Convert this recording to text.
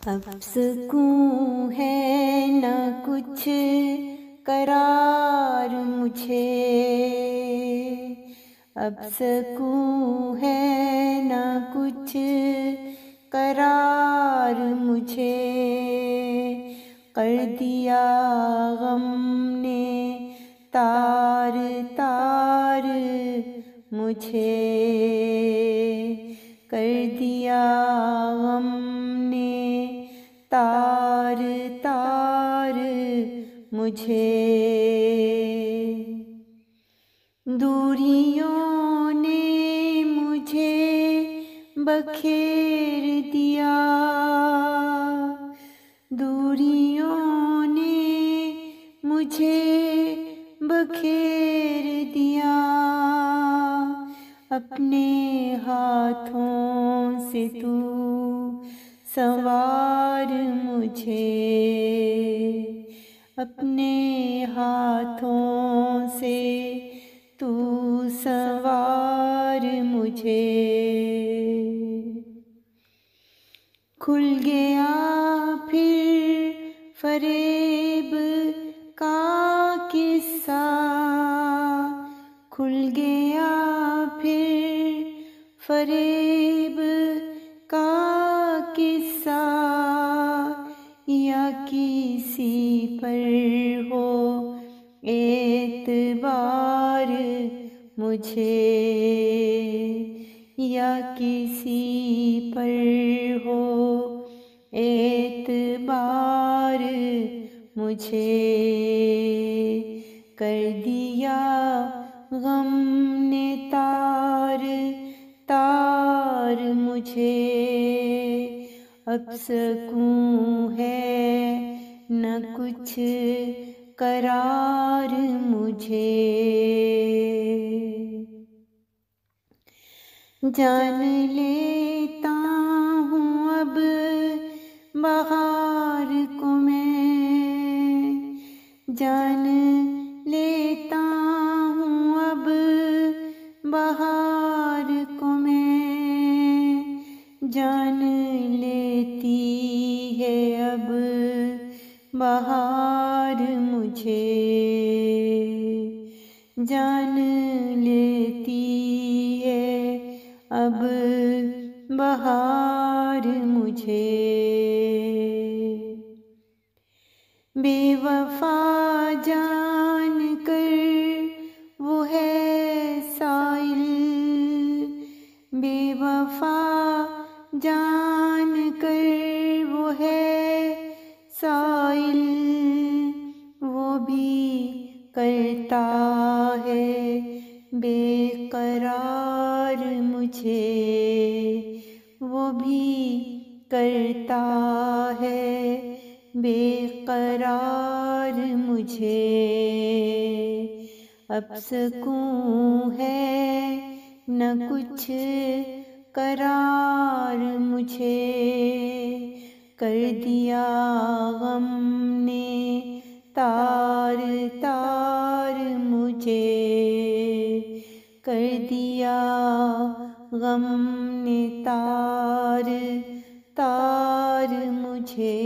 अब सुकून है न कुछ करार मुझे, अब सुकून है न कुछ करार मुझे। कर दिया गम ने तार तार मुझे, कर दिया गम ने तार तार मुझे। दूरियों ने मुझे बखेर दिया, दूरियों ने मुझे बखेर दिया। अपने हाथों से तू संवार मुझे, अपने हाथों से तू संवार मुझे। खुल गया फिर फरेब का किस्सा, खुल गया फिर फरेब का किस्सा। या किसी पर हो एतबार मुझे, या किसी पर हो एतबार मुझे। कर दिया गम ने तार तार मुझे, अब सुकून है न कुछ करार मुझे। जान लेता हूँ अब बहार को मैं, जान लेता हूँ अब बहार को मैं। जान लेती है अब बहार मुझे, जान लेती है अब बहार मुझे। बेवफा जान कर वो है साइल, बेवफा जान कर वो है साइल। वो भी करता है बेकरार मुझे, वो भी करता है बेकरार मुझे। अब सुकून है न कुछ करार मुझे, कर दिया गम ने तार तार मुझे, कर दिया गम ने तार तार मुझे।